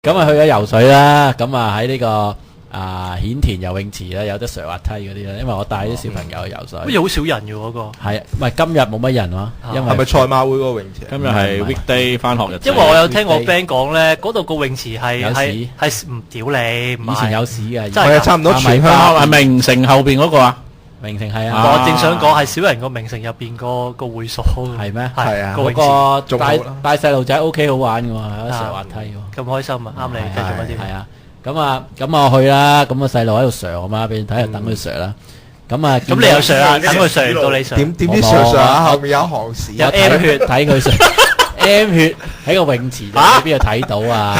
咁啊去咗游水啦，咁啊喺呢個顯田游泳池咧有得上滑梯嗰啲咧，因為我帶啲小朋友去游水。好似好少人嘅嗰個。係，唔係今日冇乜人喎，因為係咪賽馬會嗰個泳池？今日係 weekday 翻學日。因為我有聽我 band 講咧，嗰度個泳池係唔屌你，以前有屎嘅，係啊，差唔多全香係名城後邊嗰個啊？名城係啊，我正想講係小人個名城入邊個會所。係咩？係啊，嗰個帶細路仔 OK 好玩嘅喎，有得上滑梯喎。咁開心啊！啱你繼續一啲。係啊，咁我去啦，咁個細路喺度上啊嘛，俾人睇下等佢上啦。咁你又上啊？等佢上到你上。點知上下後面有行屎，有 M 血睇佢上 M 血喺個泳池度，你邊度睇到啊？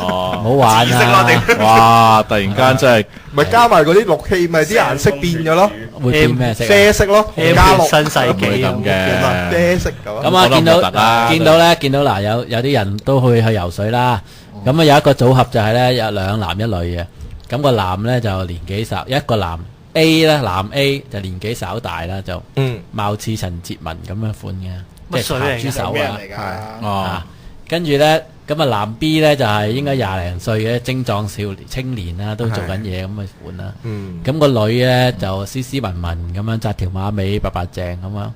唔好玩啊！哇！突然間真係咪加埋嗰啲氯氣，咪啲顏色變咗咯，會變咩色？啡色咯，加綠新世紀咁嘅啡色咁。咁啊，見到嗱，有啲人都去游水啦。咁啊，有一個組合就係咧，有兩男一女嘅。咁個男咧就年紀稍，一個男 A 咧，男 A 就年紀稍大啦，就貌似陳哲文咁樣款嘅，即係鹹豬手啊。跟住咧，咁啊男 B 咧就係應該廿零歲嘅精壯青年啦，都做緊嘢咁嘅款啦。咁個女咧就斯斯文文咁樣紮條馬尾，白白淨咁樣。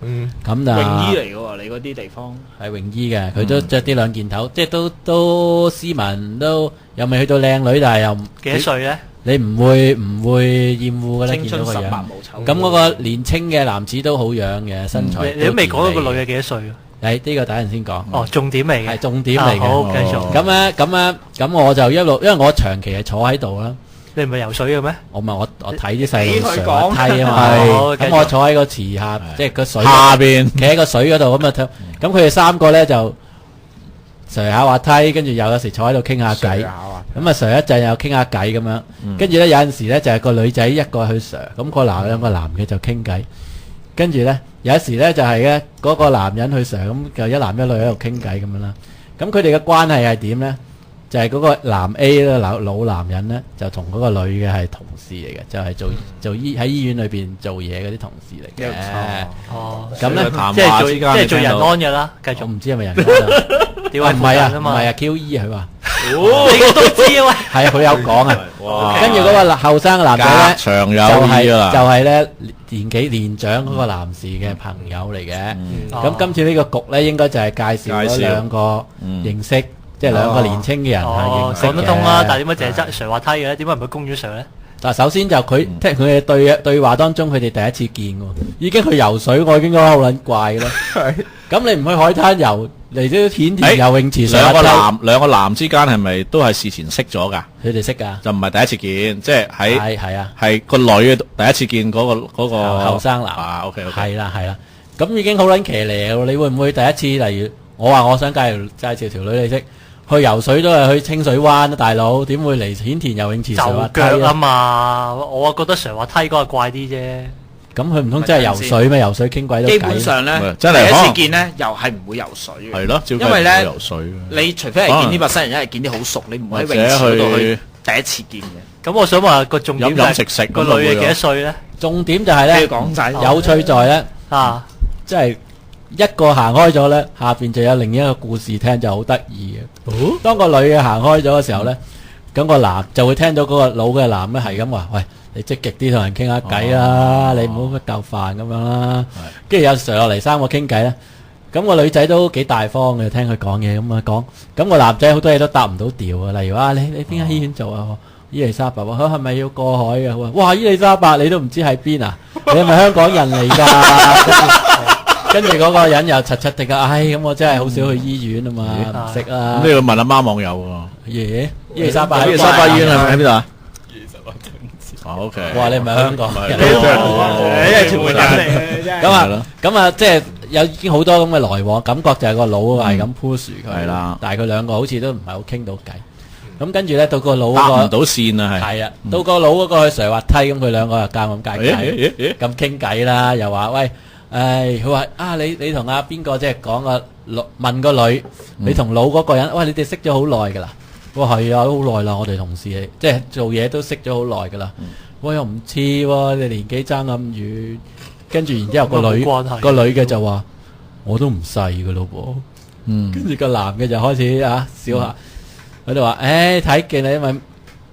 咁就泳衣嚟嘅喎，你嗰啲地方係泳衣嘅，佢都着啲兩件頭，即係都斯文，都又未去到靚女，但係又幾多歲咧？你唔會厭惡嘅咧？青春見到個樣18無醜。咁嗰個年青嘅男子都好樣嘅身材。你都未講到個女嘅幾多歲？呢個等陣先講。哦，重點嚟嘅，係重點嚟嘅。好，繼續。咁我就一路，因為我長期係坐喺度啦。你唔係游水嘅咩？我睇啲細路上滑梯啊嘛。咁我坐喺個池下，即係個水下邊，企喺個水嗰度咁啊。咁佢哋三個咧就上下滑梯，跟住有時坐喺度傾下偈。咁啊上一陣又傾下偈咁樣。跟住咧有陣時咧就係個女仔一個去上，咁個兩個男嘅就傾偈。跟住咧，有時咧就係咧嗰個男人去上，咁就一男一女喺度傾偈咁樣啦。咁佢哋嘅關係係點咧？就係嗰個男 A 咧老男人咧，就同嗰個女嘅係同事嚟嘅，就係做喺醫院裏邊做嘢嗰啲同事嚟嘅。哦，咁咧即係做人安嘅啦。繼續，唔知係咪人安啊？唔係啊 QE 佢話。你都知啊？係啊，佢有講啊。跟住嗰個後生嘅男仔咧，就係咧年紀年長嗰個男士嘅朋友嚟嘅。咁今次呢個局咧，應該就係介紹嗰兩個認識，即係兩個年青嘅人係認識嘅。講得通啦，但係點解淨係上滑梯嘅咧？點解唔去公園上咧？嗱，首先就佢聽佢嘅對話當中，佢哋第一次見喎，已經去游水，我已經覺得好撚怪啦。咁你唔去海灘游？嚟啲顯田游泳池上兩個男之間係咪都係事前識咗噶？佢哋識噶，就唔係第一次見，即係係係個女嘅第一次見嗰個後生男啊。OK，係啦，咁已經好撚騎呢喎！你會唔會第一次例如我話我想介紹條女你識去游水都係去清水灣啊，大佬點會嚟顯田游泳池上滑梯啊嘛？我覺得上滑梯嗰個怪啲啫。咁佢唔通真係游水咩？游水傾偈都基本上咧，第一次見咧又係唔會游水嘅。係咯，因為咧游水，你除非係見啲陌生人，一係見啲好熟，你唔會喺泳池度去第一次見嘅。咁我想問個重點飲食個女嘅幾多歲咧？重點就係咧，有趣在咧即係一個行開咗咧，下邊就有另一個故事聽，就好得意嘅。當個女嘅行開咗嘅時候咧，咁個男就會聽到嗰個老嘅男咧係咁話：喂！你積極啲同人傾下偈啦，你唔好乜嚿飯咁樣啦。跟住有上落嚟三個傾偈咧，咁個女仔都幾大方嘅，聽佢講嘢咁啊講。咁個男仔好多嘢都答唔到調啊，例如你邊間醫院做啊？伊利沙伯喎，佢係咪要過海啊？哇！伊利沙伯你都唔知喺邊啊？你係咪香港人嚟㗎？跟住嗰個人又柒柒地㗎，咁我真係好少去醫院啊嘛，唔識啦。咁你要問阿媽網友喎。耶！伊利沙伯醫院係喺邊度啊？OK，哇！你唔係香港人，全部人嚟咁啊，即係有已經好多咁嘅來往，感覺就係個佬係咁 push 佢，係啦。但係佢兩個好似都唔係好傾到偈。咁跟住咧，到個佬搭唔到線啊，係啊，到個佬嗰個去上滑梯，咁佢兩個又尷偈咁傾偈啦，又話喂，佢話你同阿邊個即係講個問個女，你同佬嗰個人，喂，你哋識咗好耐㗎啦。哇，係啊，都好耐啦，我哋同事即係做嘢都識咗好耐噶啦。我又唔似喎，你年紀爭咁遠。跟住然之後個女嘅就話：我都唔細噶咯噃。跟住個男嘅就開始笑下。佢哋話睇見你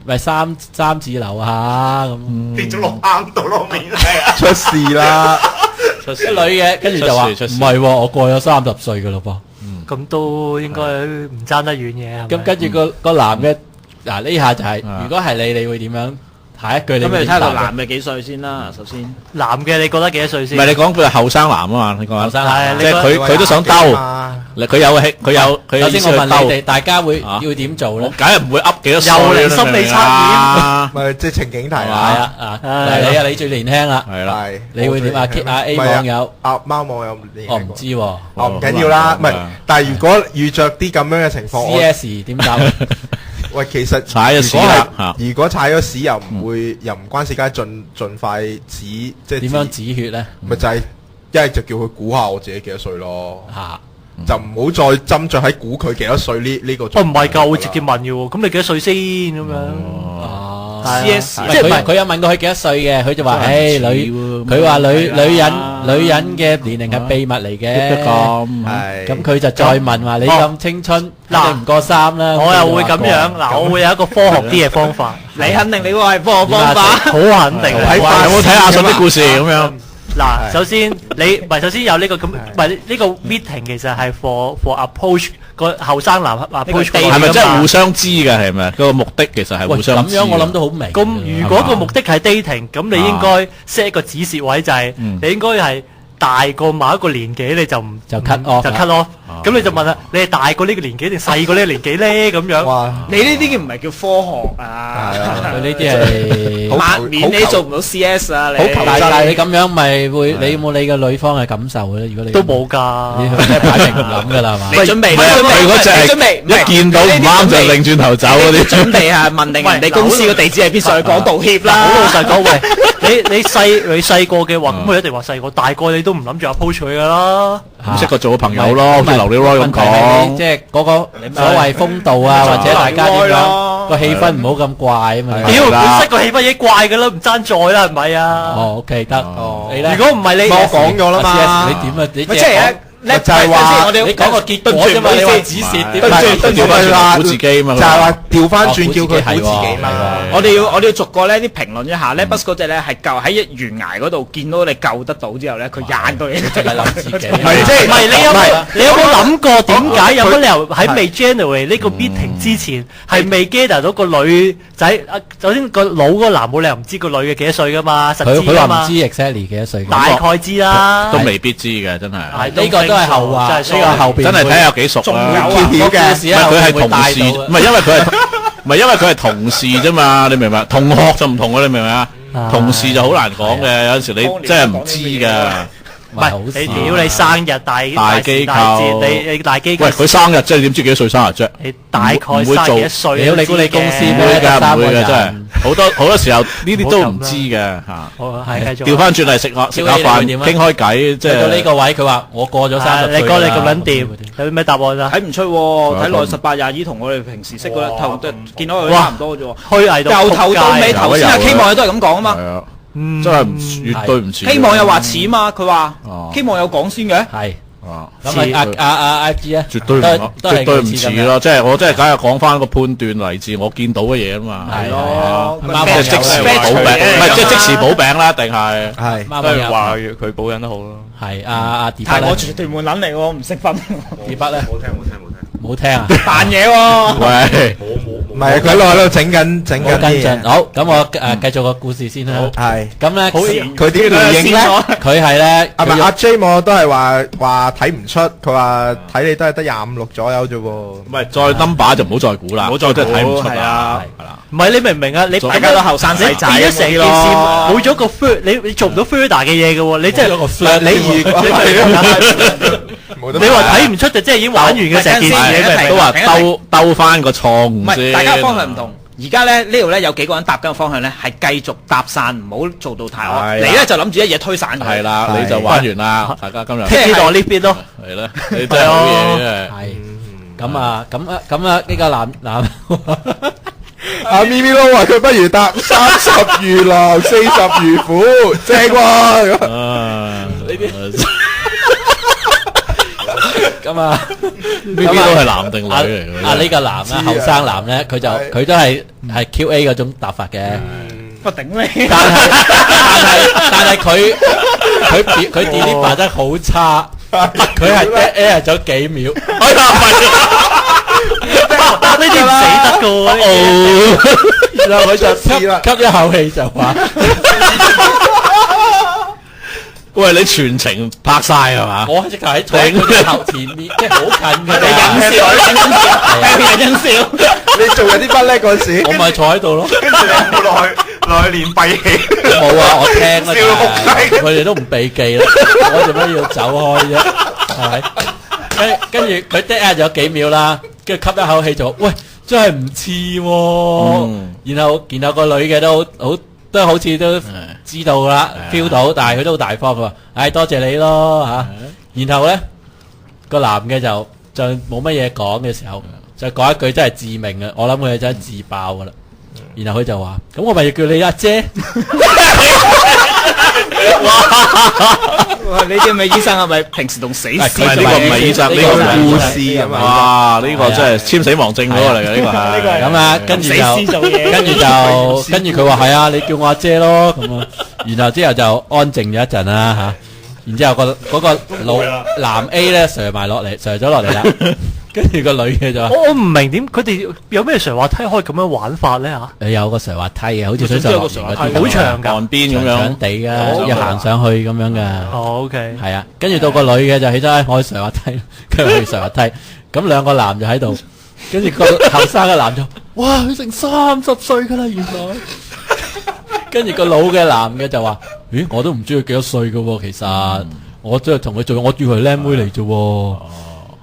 咪三字樓下咁，跌咗落坑度咯，面係啊！出事啦！一女嘅，跟住就話唔係喎，我過咗30歲噶咯噃。咁都應該唔爭得遠嘅。咁跟住個男嘅嗱呢下就係，如果係你會點樣？下一句你咁你睇會點答嘅？下個男嘅幾歲先啦，首先。男嘅你覺得幾多歲先？唔係你講佢係後生男啊嘛？你講後生男即係佢都想兜，佢有首先我問你哋，大家會要點做咧？梗係唔會噏幾多歲又嚟心理測驗，咪即係情景題係啊！啊你最年輕啦，係啦，係你會點啊？A 網友，貓網友我唔知喎。哦唔緊要啦，唔係，但係如果遇着啲咁樣嘅情況， CS 點答？喂，其實踩咗屎啦如果踩咗屎又唔會又唔關事，梗係盡快止，即係點樣止血咧？咪就係一係就叫佢估下我自己幾多歲咯，嚇！就唔好再斟酌喺估佢幾多歲呢個。我唔係㗎，我會直接問嘅喎。咁你幾多歲先咁樣？哦，CS 即係佢有問過佢幾多歲嘅，佢就話：佢話女人嘅年齡係秘密嚟嘅。咁佢就再問話：你咁青春，你唔過3啦。我又會咁樣嗱，我會有一個科學啲嘅方法。你肯定你嗰個係科學方法，好肯定。有冇睇阿信啲故事咁樣？嗱，首先首先有呢個咁，唔係呢個 meeting 其實係 for approach 個後生男 approach，係咪真係互相知嘅？係咪？個目的其實係互相知。咁樣我諗都好明。咁如果個目的係 dating，咁你應該 set 一個指示位，就係你應該係大過某一個年紀，你就唔就 cut off，就 cut off。咁你就問啦，你係大過呢個年紀定細過呢個年紀咧？咁樣。哇！你呢啲唔係叫科學啊！佢呢啲係萬年你做唔到 CS 啊！你但係你咁樣咪會，你有冇你嘅女方嘅感受咧？如果你都冇㗎，你即係擺明唔諗㗎啦，係嘛？你準備，佢嗰隻係準備，一見到唔啱就擰轉頭走嗰啲。準備係問定人哋公司嘅地址係必須去講道歉啦。好老實講，喂，你細個嘅話，咁佢一定話細個，大個你都唔諗住 approach 佢㗎啦。唔識個做個朋友咯，好似劉了咁講。即係嗰個所謂風度啊，或者大家點樣個氣氛唔好咁怪啊嘛。屌，本身個氣氛已經怪㗎啦，唔爭在啦，係咪啊？哦，OK 得。你咧？如果唔係你，我講咗啦嘛。你點啊？你即係就係話你講個結果啫嘛，你話指示點？調翻轉估自己嘛，就係話調翻轉叫佢估自己嘛。我哋要逐個咧啲評論一下咧，Bus 嗰隻咧係救喺懸崖嗰度見到你救得到之後咧，佢揀到你，淨係諗自己。唔係即係唔係你有冇諗過點解有乜理由喺未 generate 呢個 meeting 之前係未 gather 到個女仔？首先個老嗰個男冇理由唔知個女嘅幾多歲噶嘛，實知噶嘛。佢話唔知 exactly 幾多歲。大概知啦，都未必知嘅，真係。呢個都係後話，呢個後邊真係睇下有幾熟啦。有嘅，佢係同事，唔係因為佢係同事啫嘛，你明唔明？同學就唔同啊，你明唔明啊？同事就好難講嘅，有陣時你真係唔知㗎。唔係你屌你生日大機構，你大機構。喂，佢生日即係點知幾多歲生日啫？你大概生幾歲？屌你估你公司唔會㗎，唔會㗎，真係好多時候呢啲都唔知嘅嚇。係繼續。調翻轉嚟食下飯，傾開偈，即係到呢個位，佢話我過咗30歲。你講你咁撚掂，有咩答案啊？睇唔出喎，睇耐18、22同我哋平時識嗰一頭見到佢差唔多啫喎。虛偽到由頭到尾，頭先阿希望都係咁講啊嘛。真係絕對唔似。希望又話似嘛，佢話希望有講先嘅。係。咁阿 G 咧，絕對唔似咯，即係我真係梗係講翻個判斷嚟自我見到嘅嘢啊嘛。係咯，即係即時補餅，唔係即係即時補餅啦，定係都係話佢補緊都好咯。係阿 D 但係我絕對門撚嚟喎，唔識分。D 筆咧，冇聽啊！扮嘢喎。喂，唔係佢喺度整緊啲嘢。好，咁我繼續個故事先啦。係。咁咧，佢點回應咧？佢係咧，阿 J 我都係話睇唔出，佢話睇你都係得25、6左右啫喎。唔係再 number 就唔好再估啦，唔好再即係睇唔出啦。係啦。唔係你明唔明啊？你大家都後生仔仔，變咗成件事冇咗個 further，你做唔到 further 嘅嘢嘅喎。你真係你如果你話睇唔出就即係已經玩完嘅成件事，都話兜翻個錯誤先。唔係，大家方向唔同。而家咧呢度咧有幾個人搭緊嘅方向咧係繼續搭散，唔好做到太惡。你咧就諗住一嘢推散佢。係啦，你就玩完啦。大家今日聽到呢邊咯。係啦，你真係好嘢真係。係咁啊呢個男阿咪咪都話佢不如搭30魚郎40魚虎，正喎。呢啲。咁啊，呢啲都係男定女嚟嘅。呢個男咧，後生男咧，佢都係 QA 嗰種答法嘅。我頂你！但係佢 delete 排得好差，佢係 dead air 咗幾秒。呢啲唔死得噶喎，然後佢就吸一口氣就話：喂，你全程拍晒係嘛？我直頭喺坐喺佢頭前面，即係好近嘅。你忍笑，你做有啲不叻嗰時，我咪坐喺度咯。跟住你有冇落去練閉氣？冇啊，我聽啦，笑仆街佢哋都唔避忌啦，我做乜要走開啫？係咪？跟住佢 dead air 咗幾秒啦，跟住吸一口氣就喂，真係唔似喎。然後個女嘅都好似都知道啦 ，feel 到，但係佢都好大方，佢話：唉，多謝你咯嚇。然後咧個男嘅就冇乜嘢講嘅時候，就講一句真係致命嘅，我諗佢真係自爆噶啦。然後佢就話：咁我咪要叫你阿姐。哇！呢啲咪醫生係咪平時同死屍？呢個唔係醫生，呢個係護士啊嘛。哇！呢個真係簽死亡證嗰個嚟嘅，呢個係。咁啊，跟住佢話係啊，你叫我阿姐咯，咁啊。然後之後就安靜咗一陣啦嚇。然之後嗰個男 A 咧上咗落嚟啦。跟住個女嘅就話：我唔明點佢哋有咩上滑梯可以咁樣玩法咧嚇？有個上滑梯嘅，好似水上樂園嗰啲，好長㗎，岸邊咁樣，長地㗎，要行上去咁樣㗎。哦，OK，係啊，跟住到個女嘅就起身，我去上滑梯，跟住去上滑梯，咁兩個男就喺度，跟住個後生嘅男就：哇，佢成30歲㗎啦，原來。跟住個老嘅男嘅就話：咦，我都唔知佢幾多歲㗎喎，其實我真係同佢做，我以為靚妹嚟啫喎。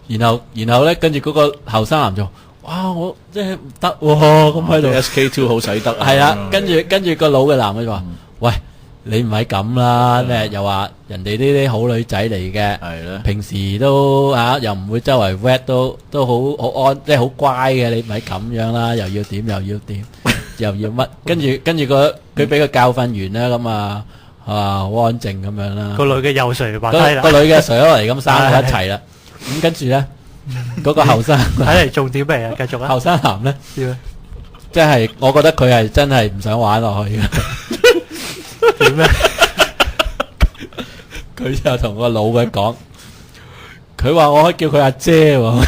然後咧，跟住嗰個後生男就：哇，我真係唔得喎，咁喺度。SK2 好使得。係啊，跟住個老嘅男嘅就話：喂，你唔係咁啦，咩又話人哋呢啲好女仔嚟嘅，平時都又唔會周圍 wet 都好安，即係好乖嘅，你唔係咁樣啦，又要點又要乜？跟住佢俾佢教訓完啦，咁好安靜咁樣啦。個女嘅又垂滑梯啦，個女嘅垂咗嚟咁三個一齊啦。咁跟住咧，嗰個後生睇嚟重點嚟啊！繼續啊！後生男咧，點啊？即係我覺得佢係真係唔想玩落去嘅。點咧？佢就同個老嘅講，佢話我可以叫佢阿姐喎。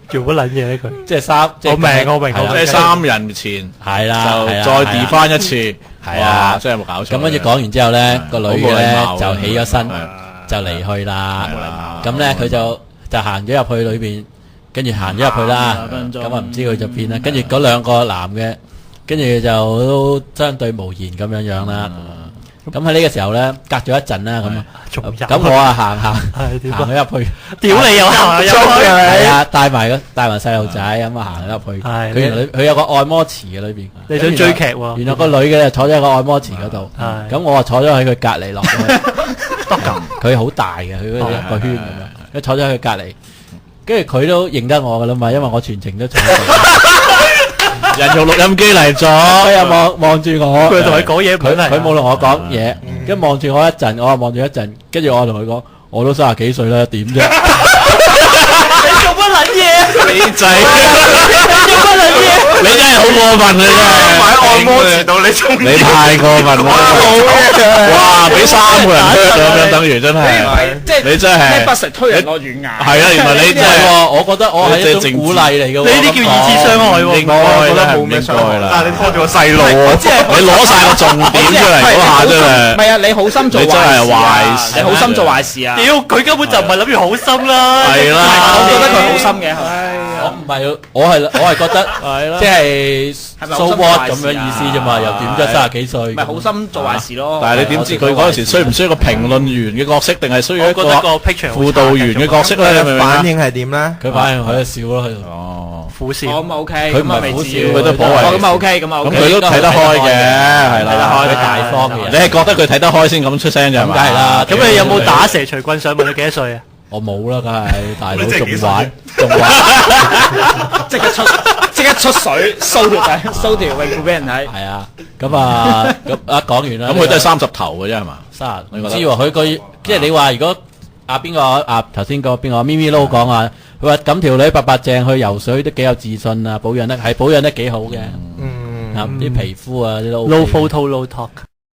做乜撚嘢咧？佢即係我明，即係3人前係啦，就再 delete 翻一次，係啊，真係有冇搞錯？咁跟住講完之後咧，個女嘅咧就起咗身，就離去啦。咁咧佢就行咗入去裏邊，跟住行咗入去啦。咁啊唔知佢就邊啦。跟住嗰兩個男嘅，跟住就都相對無言咁樣樣啦。咁喺呢個時候咧，隔咗一陣啦，咁我行咗入去，屌你又行入去，係啊，帶埋細路仔咁啊行入去。佢有個按摩池嘅裏邊，你想追劇喎？原來個女嘅就坐咗喺個按摩池嗰度，咁我啊坐咗喺佢隔離落去，佢好大嘅，佢嗰一個圈咁樣，佢坐咗喺佢隔離，跟住佢都認得我噶啦嘛，因為我全程都坐喺度。人用錄音機嚟咗，佢又望住我，佢同你講嘢，佢冇同我講嘢，跟住望住我一陣，我又望住一陣，跟住我同佢講，我都30幾歲啦，點啫？你做乜撚嘢？你仔，你做乜撚嘢？你真係好過分啊！真係喺按摩池度你中意，你太過分啦！哇，俾3個人 hurt 咁樣，等於真係，即係你真係不食推人落懸崖。係啊，原來你真係，我覺得我係一種鼓勵嚟嘅喎。呢啲叫二次傷害喎，應該啦，唔應該啦。但係你拖住個細路喎，你攞晒個重點出嚟嗰下真係，唔係啊，你好心做壞事，你真係壞事，你好心做壞事啊！屌，佢根本就唔係諗住好心啦。係啦，我覺得佢好心嘅。我唔係，我係覺得即係 so what 咁樣意思啫嘛，又點啫？30幾歲，咪好心做壞事咯。但係你點知佢嗰陣時需唔需要一個評論員嘅角色，定係需要一個輔導員嘅角色咧？你明唔明啊？反應係點咧？佢反應喺度笑咯，喺度。哦，苦笑。咁啊 OK，佢唔係苦笑，佢都頗為。咁啊 OK，咁啊 OK。咁佢都睇得開嘅，係啦，佢大方嘅人。你係覺得佢睇得開先咁出聲啫？咁梗係啦。咁你有冇打蛇隨棍上？問你幾多歲啊？我冇啦，梗係大佬仲玩，即刻出水，show 條泳褲俾人睇。係啊，咁講完啦。咁佢都係30頭嘅啫係嘛？唔知喎，佢即係你話如果邊個頭先個邊個咪咪撈講啊，佢話咁條女白白淨去游水都幾有自信啊，保養得幾好嘅，啲皮膚啊啲都 low photo low talk。